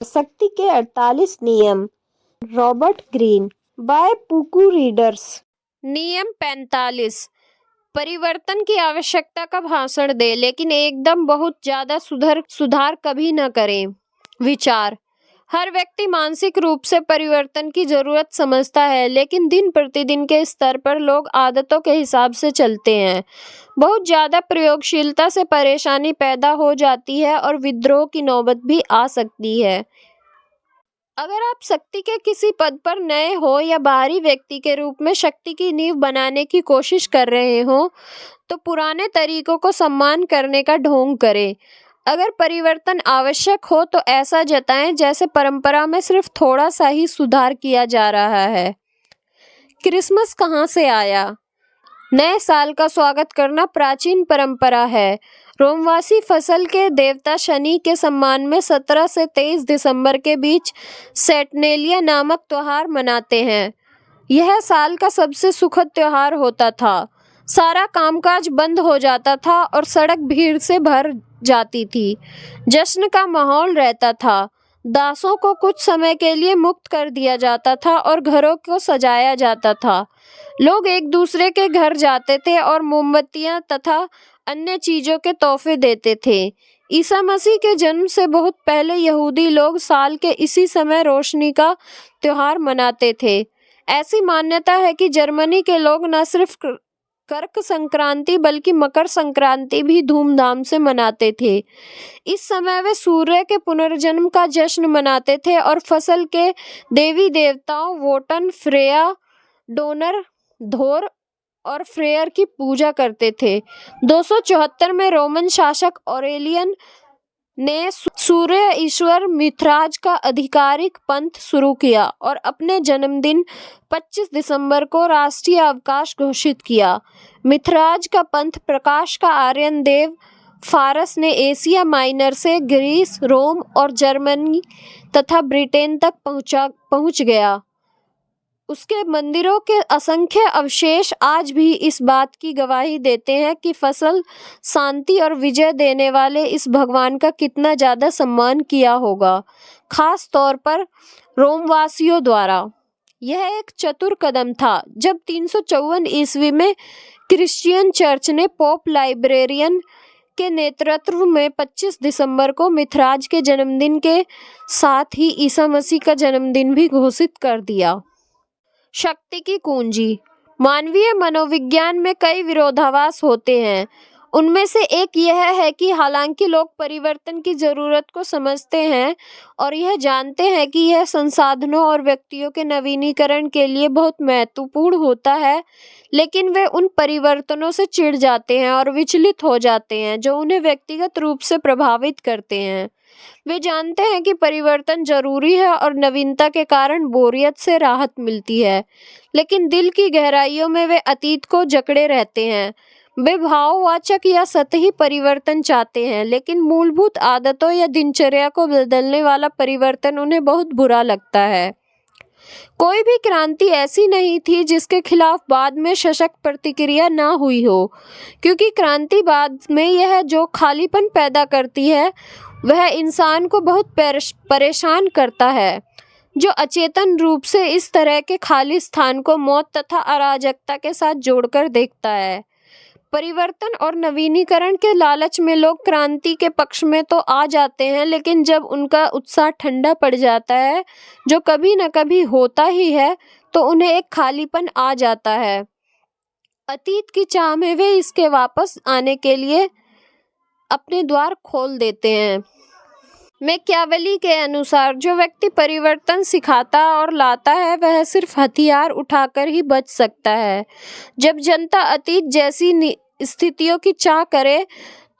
शक्ति के 48 नियम, रॉबर्ट ग्रीन, बाय पुकू रीडर्स। नियम 45, परिवर्तन की आवश्यकता का भाषण दे, लेकिन एकदम बहुत ज्यादा सुधार कभी न करें। विचार, हर व्यक्ति मानसिक रूप से परिवर्तन की जरूरत समझता है, लेकिन दिन प्रतिदिन के स्तर पर लोग आदतों के हिसाब से चलते हैं। बहुत ज्यादा प्रयोगशीलता से परेशानी पैदा हो जाती है और विद्रोह की नौबत भी आ सकती है। अगर आप शक्ति के किसी पद पर नए हो या बाहरी व्यक्ति के रूप में शक्ति की नींव बनाने की कोशिश कर रहे हो, तो पुराने तरीकों को सम्मान करने का ढोंग करें। अगर परिवर्तन आवश्यक हो तो ऐसा जताएं जैसे परंपरा में सिर्फ थोड़ा सा ही सुधार किया जा रहा है। क्रिसमस कहाँ से आया? नए साल का स्वागत करना प्राचीन परंपरा है। रोमवासी फसल के देवता शनि के सम्मान में 17 से 23 दिसंबर के बीच सैटर्नेलिया नामक त्योहार मनाते हैं। यह साल का सबसे सुखद त्योहार होता था। सारा कामकाज बंद हो जाता था और सड़क भीड़ से भर जाती थी। जश्न का माहौल रहता था। दासों को कुछ समय के लिए मुक्त कर दिया जाता था और घरों को सजाया जाता था। लोग एक दूसरे के घर जाते थे और मोमबत्तियां तथा अन्य चीजों के तोहफे देते थे। ईसा मसीह के जन्म से बहुत पहले यहूदी लोग साल के इसी समय रोशनी का त्योहार मनाते थे। ऐसी मान्यता है कि जर्मनी के लोग न सिर्फ कर्क संक्रांति बल्कि मकर संक्रांति भी धूमधाम से मनाते थे। इस समय वे सूर्य के पुनर्जन्म का जश्न मनाते थे और फसल के देवी देवताओं वोटन, फ्रेया, डोनर, धोर और फ्रेयर की पूजा करते थे। 274 में रोमन शासक ऑरेलियन ने सूर्य ईश्वर मिथराज का आधिकारिक पंथ शुरू किया और अपने जन्मदिन 25 दिसंबर को राष्ट्रीय अवकाश घोषित किया। मिथराज का पंथ प्रकाश का आर्यन देव फारस ने एशिया माइनर से ग्रीस, रोम और जर्मनी तथा ब्रिटेन तक पहुंच गया। उसके मंदिरों के असंख्य अवशेष आज भी इस बात की गवाही देते हैं कि फसल, शांति और विजय देने वाले इस भगवान का कितना ज़्यादा सम्मान किया होगा, खास तौर पर रोमवासियों द्वारा। यह एक चतुर कदम था जब 354 ईस्वी में क्रिश्चियन चर्च ने पोप लाइब्रेरियन के नेतृत्व में 25 दिसंबर को मिथराज के जन्मदिन के साथ ही ईसा मसीह का जन्मदिन भी घोषित कर दिया। शक्ति की कुंजी। मानवीय मनोविज्ञान में कई विरोधाभास होते हैं। उनमें से एक यह है कि हालांकि लोग परिवर्तन की जरूरत को समझते हैं और यह जानते हैं कि यह संसाधनों और व्यक्तियों के नवीनीकरण के लिए बहुत महत्वपूर्ण होता है, लेकिन वे उन परिवर्तनों से चिढ़ जाते हैं और विचलित हो जाते हैं जो उन्हें व्यक्तिगत रूप से प्रभावित करते हैं। वे जानते हैं कि परिवर्तन जरूरी है और नवीनता के कारण बोरियत से राहत मिलती है, लेकिन दिल की गहराइयों में वे अतीत को जकड़े रहते हैं। वे भाववाचक या सतही परिवर्तन चाहते हैं, लेकिन मूलभूत आदतों या दिनचर्या को बदलने वाला परिवर्तन उन्हें बहुत बुरा लगता है। कोई भी क्रांति ऐसी नहीं थी जिसके खिलाफ बाद में सशक्त प्रतिक्रिया ना हुई हो, क्योंकि क्रांति बाद में यह जो खालीपन पैदा करती है वह इंसान को बहुत परेशान करता है, जो अचेतन रूप से इस तरह के खाली स्थान को मौत तथा अराजकता के साथ जोड़कर देखता है। परिवर्तन और नवीनीकरण के लालच में लोग क्रांति के पक्ष में तो आ जाते हैं, लेकिन जब उनका उत्साह ठंडा पड़ जाता है, जो कभी न कभी होता ही है, तो उन्हें एक खालीपन आ जाता है। अतीत की चाह में वे इसके वापस आने के लिए अपने द्वार खोल देते हैं। मैकियावेली के अनुसार जो व्यक्ति परिवर्तन सिखाता और लाता है वह सिर्फ हथियार उठाकर ही बच सकता है। जब जनता अतीत जैसी स्थितियों की चाह करे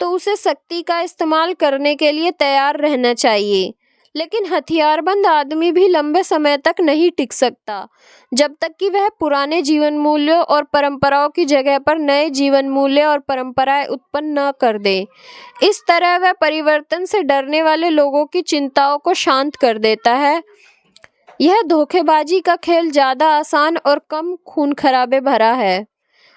तो उसे शक्ति का इस्तेमाल करने के लिए तैयार रहना चाहिए, लेकिन हथियारबंद आदमी भी लंबे समय तक नहीं टिक सकता जब तक कि वह पुराने जीवन मूल्यों और परंपराओं की जगह पर नए जीवन मूल्य और परंपराएं उत्पन्न न कर दे। इस तरह वह परिवर्तन से डरने वाले लोगों की चिंताओं को शांत कर देता है। यह धोखेबाजी का खेल ज्यादा आसान और कम खून खराबे भरा है।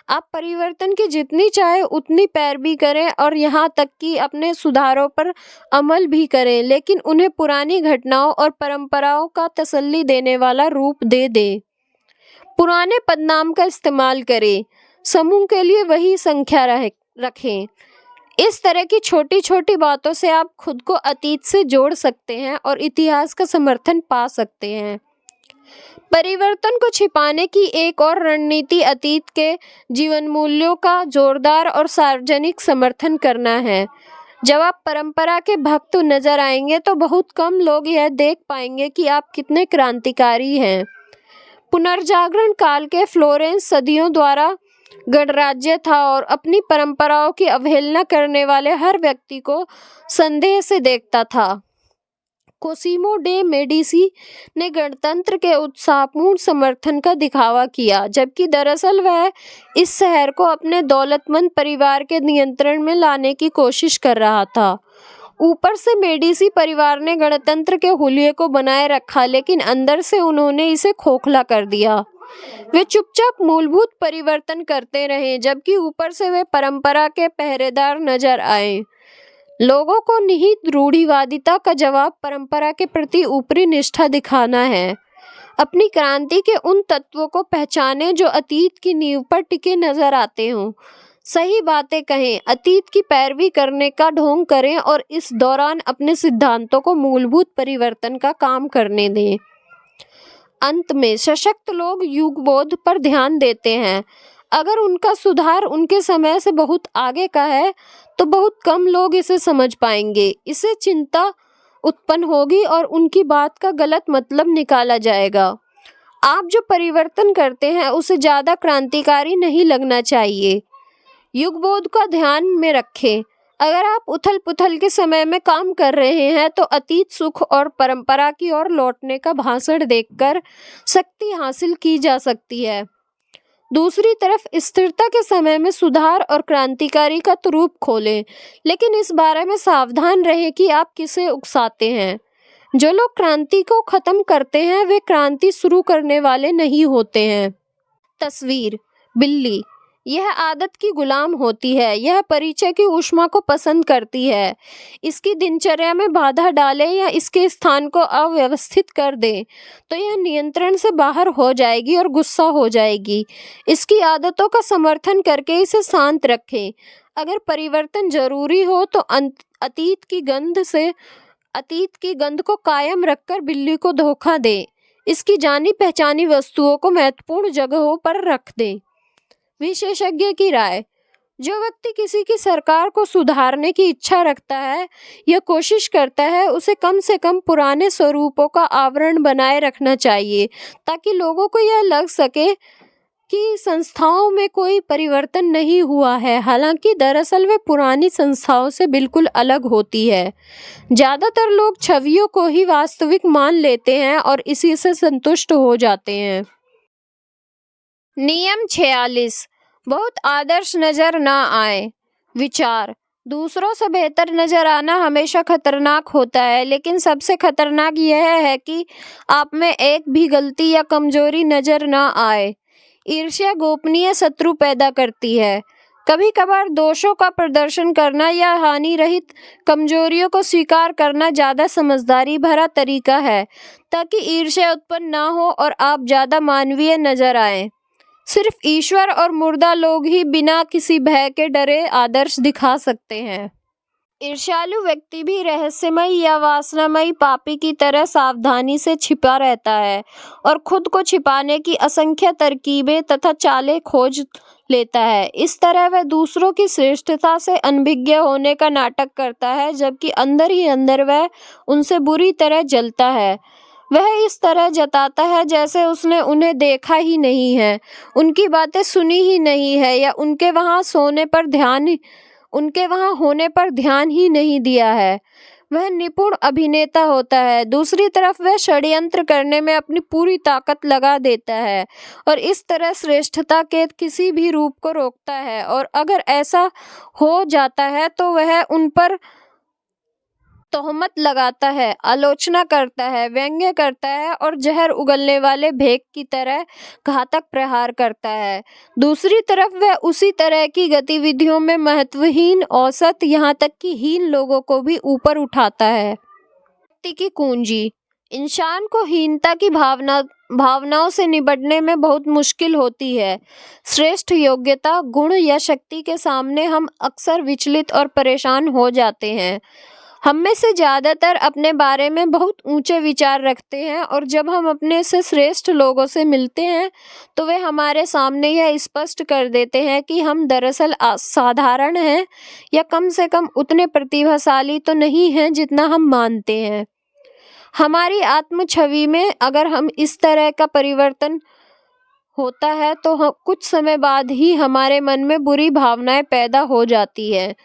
आप परिवर्तन की जितनी चाहे उतनी पैरवी करें और यहाँ तक कि अपने सुधारों पर अमल भी करें, लेकिन उन्हें पुरानी घटनाओं और परंपराओं का तसल्ली देने वाला रूप दे दें। पुराने पदनाम का इस्तेमाल करें, समूह के लिए वही संख्या रखें। इस तरह की छोटी छोटी बातों से आप खुद को अतीत से जोड़ सकते हैं और इतिहास का समर्थन पा सकते हैं। परिवर्तन को छिपाने की एक और रणनीति अतीत के जीवन मूल्यों का जोरदार और सार्वजनिक समर्थन करना है। जब आप परंपरा के भक्त नजर आएंगे तो बहुत कम लोग यह देख पाएंगे कि आप कितने क्रांतिकारी हैं। पुनर्जागरण काल के फ्लोरेंस सदियों द्वारा गणराज्य था और अपनी परंपराओं की अवहेलना करने वाले हर व्यक्ति को संदेह से देखता था। कोसिमो डे मेडिसी ने गणतंत्र के उत्साहपूर्ण समर्थन का दिखावा किया, जबकि दरअसल वह इस शहर को अपने दौलतमंद परिवार के नियंत्रण में लाने की कोशिश कर रहा था। ऊपर से मेडिसी परिवार ने गणतंत्र के हुलिये को बनाए रखा, लेकिन अंदर से उन्होंने इसे खोखला कर दिया। वे चुपचाप मूलभूत परिवर्तन करते रहे, जबकि ऊपर से वे परंपरा के पहरेदार नजर आए। लोगों को निहित रूढ़िवादिता का जवाब परंपरा के प्रति ऊपरी निष्ठा दिखाना है। अपनी क्रांति के उन तत्वों को पहचानें जो अतीत की नींव पर टिके नजर आते हों। सही बातें कहें, अतीत की पैरवी करने का ढोंग करें और इस दौरान अपने सिद्धांतों को मूलभूत परिवर्तन का काम करने दें। अंत में, सशक्त लोग युगबोध पर ध्यान देते हैं। अगर उनका सुधार उनके समय से बहुत आगे का है तो बहुत कम लोग इसे समझ पाएंगे। इससे चिंता उत्पन्न होगी और उनकी बात का गलत मतलब निकाला जाएगा। आप जो परिवर्तन करते हैं उसे ज़्यादा क्रांतिकारी नहीं लगना चाहिए। युगबोध का ध्यान में रखें। अगर आप उथल पुथल के समय में काम कर रहे हैं तो अतीत सुख और परंपरा की ओर लौटने का भाषण देकर शक्ति हासिल की जा सकती है। दूसरी तरफ स्थिरता के समय में सुधार और क्रांतिकारी का रूप खोलें, लेकिन इस बारे में सावधान रहें कि आप किसे उकसाते हैं। जो लोग क्रांति को खत्म करते हैं वे क्रांति शुरू करने वाले नहीं होते हैं। तस्वीर: बिल्ली। यह आदत की गुलाम होती है। यह परिचय की ऊष्मा को पसंद करती है। इसकी दिनचर्या में बाधा डालें या इसके स्थान को अव्यवस्थित कर दें तो यह नियंत्रण से बाहर हो जाएगी और गुस्सा हो जाएगी। इसकी आदतों का समर्थन करके इसे शांत रखें। अगर परिवर्तन जरूरी हो तो अतीत की गंध को कायम रखकर बिल्ली को धोखा दें। इसकी जानी पहचानी वस्तुओं को महत्वपूर्ण जगहों पर रख दें। विशेषज्ञ की राय: जो व्यक्ति किसी की सरकार को सुधारने की इच्छा रखता है या कोशिश करता है उसे कम से कम पुराने स्वरूपों का आवरण बनाए रखना चाहिए ताकि लोगों को यह लग सके कि संस्थाओं में कोई परिवर्तन नहीं हुआ है, हालांकि दरअसल वे पुरानी संस्थाओं से बिल्कुल अलग होती है। ज़्यादातर लोग छवियों को ही वास्तविक मान लेते हैं और इसी से संतुष्ट हो जाते हैं। नियम 46: बहुत आदर्श नजर ना आए। विचार: दूसरों से बेहतर नजर आना हमेशा खतरनाक होता है, लेकिन सबसे खतरनाक यह है कि आप में एक भी गलती या कमजोरी नजर ना आए। ईर्ष्या गोपनीय शत्रु पैदा करती है। कभी कभार दोषों का प्रदर्शन करना या हानि रहित कमजोरियों को स्वीकार करना ज़्यादा समझदारी भरा तरीका है ताकि ईर्ष्या उत्पन्न ना हो और आप ज़्यादा मानवीय नजर आएं। सिर्फ ईश्वर और मुर्दा लोग ही बिना किसी भय के डरे आदर्श दिखा सकते हैं। ईर्ष्यालु व्यक्ति भी रहस्यमयी या वासनामयी पापी की तरह सावधानी से छिपा रहता है और खुद को छिपाने की असंख्य तरकीबें तथा चालें खोज लेता है। इस तरह वह दूसरों की श्रेष्ठता से अनभिज्ञ होने का नाटक करता है, जबकि अंदर ही अंदर वह उनसे बुरी तरह जलता है। वह इस तरह जताता है जैसे उसने उन्हें देखा ही नहीं है, उनकी बातें सुनी ही नहीं है या उनके वहाँ होने पर ध्यान ही नहीं दिया है। वह निपुण अभिनेता होता है। दूसरी तरफ वह षड्यंत्र करने में अपनी पूरी ताकत लगा देता है और इस तरह श्रेष्ठता के किसी भी रूप को रोकता है, और अगर ऐसा हो जाता है तो वह तोहमत लगाता है, आलोचना करता है, व्यंग्य करता है और जहर उगलने वाले भेग की तरह घातक प्रहार करता है। दूसरी तरफ वह उसी तरह की गतिविधियों में महत्वहीन, औसत, यहाँ तक कि हीन लोगों को भी ऊपर उठाता है। व्यक्ति की कुंजी। इंसान को हीनता की भावनाओं से निपटने में बहुत मुश्किल होती है। श्रेष्ठ योग्यता, गुण या शक्ति के सामने हम अक्सर विचलित और परेशान हो जाते हैं। हम में से ज्यादातर अपने बारे में बहुत ऊंचे विचार रखते हैं और जब हम अपने से श्रेष्ठ लोगों से मिलते हैं तो वे हमारे सामने यह स्पष्ट कर देते हैं कि हम दरअसल साधारण हैं या कम से कम उतने प्रतिभाशाली तो नहीं हैं जितना हम मानते हैं। हमारी आत्म छवि में अगर हम इस तरह का परिवर्तन होता है तो कुछ समय बाद ही हमारे मन में बुरी भावनाएं पैदा हो जाती है।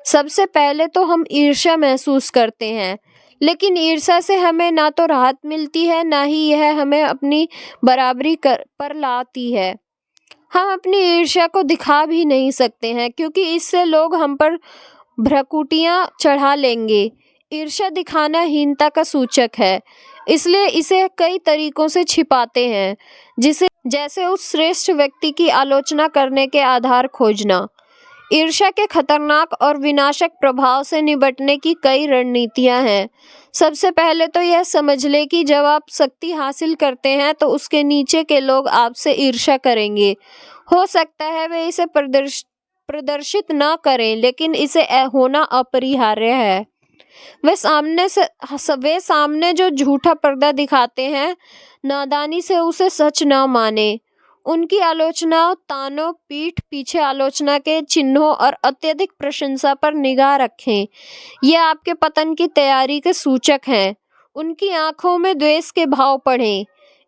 सबसे पहले तो हम ईर्ष्या महसूस करते हैं, लेकिन ईर्ष्या से हमें ना तो राहत मिलती है ना ही यह हमें अपनी बराबरी पर लाती है। हम अपनी ईर्ष्या को दिखा भी नहीं सकते हैं क्योंकि इससे लोग हम पर भ्रकुटियां चढ़ा लेंगे। ईर्ष्या दिखाना हीनता का सूचक है, इसलिए इसे कई तरीकों से छिपाते हैं, जैसे उस श्रेष्ठ व्यक्ति की आलोचना करने के आधार खोजना। ईर्ष्या के खतरनाक और विनाशक प्रभाव से निपटने की कई रणनीतियां हैं। सबसे पहले तो यह समझ ले कि जब आप शक्ति हासिल करते हैं तो उसके नीचे के लोग आपसे ईर्ष्या करेंगे। हो सकता है वे इसे प्रदर्शित ना करें, लेकिन इसे होना अपरिहार्य है। वे सामने जो झूठा पर्दा दिखाते हैं, नादानी से उसे सच ना माने। उनकी आलोचनाओं, तानों, पीठ पीछे आलोचना के चिन्हों और अत्यधिक प्रशंसा पर निगाह रखें। ये आपके पतन की तैयारी के सूचक हैं। उनकी आंखों में द्वेष के भाव पढ़ें।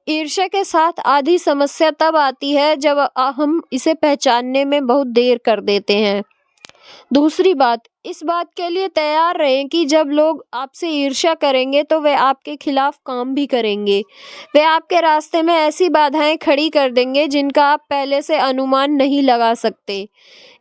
ईर्ष्या के साथ आधी समस्या तब आती है जब हम इसे पहचानने में बहुत देर कर देते हैं। दूसरी बात, इस बात के लिए तैयार रहें कि जब लोग आपसे ईर्ष्या करेंगे तो वे आपके खिलाफ काम भी करेंगे। वे आपके रास्ते में ऐसी बाधाएं खड़ी कर देंगे जिनका आप पहले से अनुमान नहीं लगा सकते।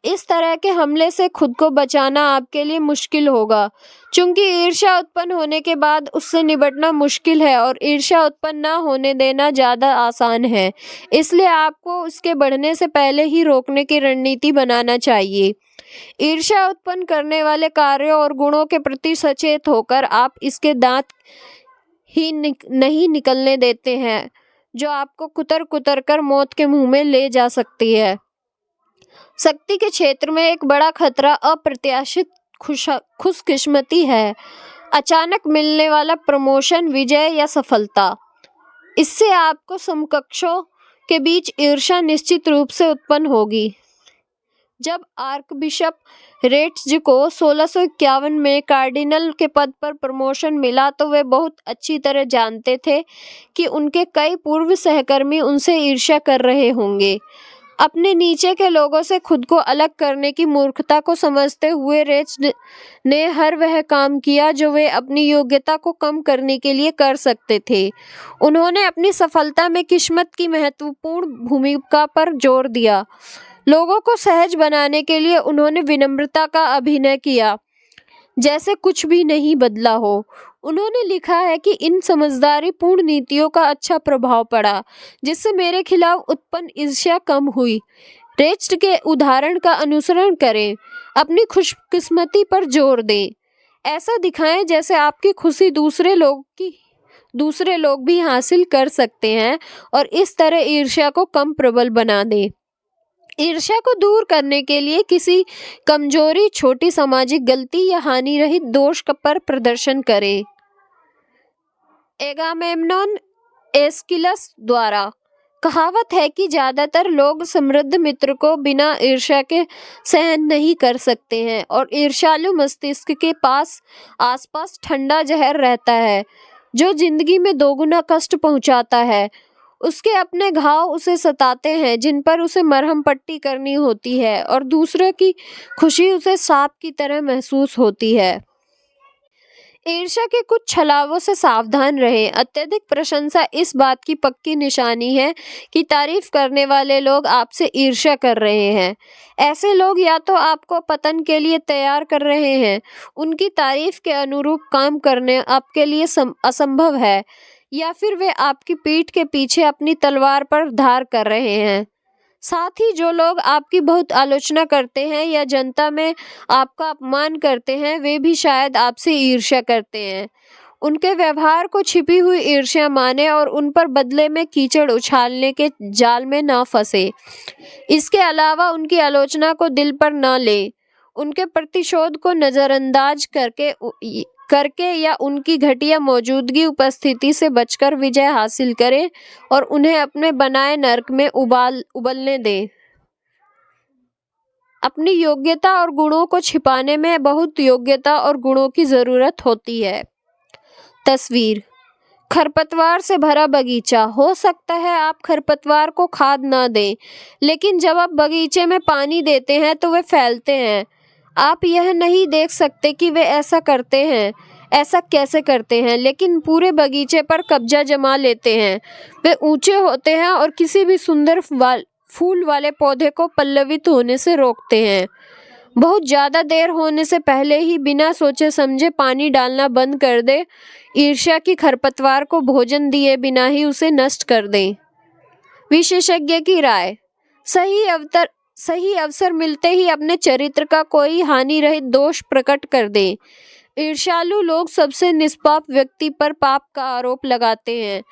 इस तरह के हमले से खुद को बचाना आपके लिए मुश्किल होगा, क्योंकि ईर्ष्या उत्पन्न होने के बाद उससे निपटना मुश्किल है और ईर्ष्या उत्पन्न न होने देना ज़्यादा आसान है। इसलिए आपको उसके बढ़ने से पहले ही रोकने की रणनीति बनाना चाहिए। ईर्ष्या उत्पन्न करने वाले कार्यों और गुणों के प्रति सचेत होकर आप इसके दांत ही नहीं निकलने देते हैं जो आपको कुतर कुतर कर मौत के मुंह में ले जा सकती है। शक्ति के क्षेत्र में एक बड़ा खतरा अप्रत्याशित खुशकिस्मती है। अचानक मिलने वाला प्रमोशन, विजय या सफलता, इससे आपको समकक्षों के बीच ईर्ष्या निश्चित रूप से उत्पन्न होगी। जब आर्कबिशप रेट्ज को 1651 में कार्डिनल के पद पर प्रमोशन मिला तो वे बहुत अच्छी तरह जानते थे कि उनके कई पूर्व सहकर्मी उनसे ईर्ष्या कर रहे होंगे। अपने नीचे के लोगों से खुद को अलग करने की मूर्खता को समझते हुए रेट्ज ने हर वह काम किया जो वे अपनी योग्यता को कम करने के लिए कर सकते थे। उन्होंने अपनी सफलता में किस्मत की महत्वपूर्ण भूमिका पर जोर दिया। लोगों को सहज बनाने के लिए उन्होंने विनम्रता का अभिनय किया, जैसे कुछ भी नहीं बदला हो। उन्होंने लिखा है कि इन समझदारी पूर्ण नीतियों का अच्छा प्रभाव पड़ा, जिससे मेरे खिलाफ उत्पन्न ईर्ष्या कम हुई। रेट्ज के उदाहरण का अनुसरण करें, अपनी खुशकिस्मती पर जोर दें, ऐसा दिखाएं जैसे आपकी खुशी दूसरे लोग भी हासिल कर सकते हैं और इस तरह ईर्ष्या को कम प्रबल बना दें। ईर्ष्या को दूर करने के लिए किसी कमजोरी, छोटी सामाजिक गलती या हानि रहित दोष पर प्रदर्शन करें। एगामेम्नोन एस्किलस द्वारा कहावत है कि ज्यादातर लोग समृद्ध मित्र को बिना ईर्ष्या के सहन नहीं कर सकते हैं और ईर्ष्यालु मस्तिष्क के आसपास ठंडा जहर रहता है जो जिंदगी में दोगुना कष्ट पहुंचाता है। उसके अपने घाव उसे सताते हैं जिन पर उसे मरहम पट्टी करनी होती है और दूसरों की खुशी उसे सांप की तरह महसूस होती है। ईर्ष्या के कुछ छलावों से सावधान रहें। अत्यधिक प्रशंसा इस बात की पक्की निशानी है कि तारीफ करने वाले लोग आपसे ईर्ष्या कर रहे हैं। ऐसे लोग या तो आपको पतन के लिए तैयार कर रहे हैं, उनकी तारीफ के अनुरूप काम करने आपके लिए असंभव है, या फिर वे आपकी पीठ के पीछे अपनी तलवार पर धार कर रहे हैं। साथ ही जो लोग आपकी बहुत आलोचना करते हैं या जनता में आपका अपमान करते हैं, वे भी शायद आपसे ईर्ष्या करते हैं। उनके व्यवहार को छिपी हुई ईर्ष्या माने और उन पर बदले में कीचड़ उछालने के जाल में ना फंसे। इसके अलावा उनकी आलोचना को दिल पर न लें। उनके प्रतिशोध को नज़रअंदाज करके या उनकी घटिया मौजूदगी उपस्थिति से बचकर विजय हासिल करें और उन्हें अपने बनाए नरक में उबलने दें। अपनी योग्यता और गुणों को छिपाने में बहुत योग्यता और गुणों की जरूरत होती है। तस्वीर: खरपतवार से भरा बगीचा। हो सकता है आप खरपतवार को खाद ना दें, लेकिन जब आप बगीचे में पानी देते हैं तो वे फैलते हैं। आप यह नहीं देख सकते कि वे ऐसा कैसे करते हैं, लेकिन पूरे बगीचे पर कब्जा जमा लेते हैं। वे ऊंचे होते हैं और किसी भी सुंदर फूल वाले पौधे को पल्लवित होने से रोकते हैं। बहुत ज़्यादा देर होने से पहले ही बिना सोचे समझे पानी डालना बंद कर दे। ईर्ष्या की खरपतवार को भोजन दिए बिना ही उसे नष्ट कर दें। विशेषज्ञ की राय: सही अवसर मिलते ही अपने चरित्र का कोई हानि रहित दोष प्रकट कर दें। ईर्ष्यालु लोग सबसे निष्पाप व्यक्ति पर पाप का आरोप लगाते हैं।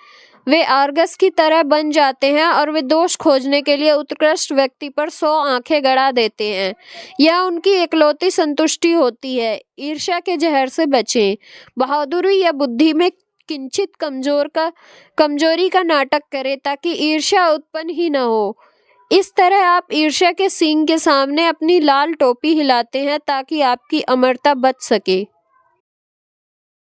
वे आर्गस की तरह बन जाते हैं और वे दोष खोजने के लिए उत्कृष्ट व्यक्ति पर 100 आंखें गड़ा देते हैं। यह उनकी एकलौती संतुष्टि होती है। ईर्ष्या के जहर से बचें। बहादुरी या बुद्धि में किंचित कमजोरी का नाटक करें ताकि ईर्ष्या उत्पन्न ही न हो। इस तरह आप ईर्ष्या के सींग के सामने अपनी लाल टोपी हिलाते हैं ताकि आपकी अमरता बच सके।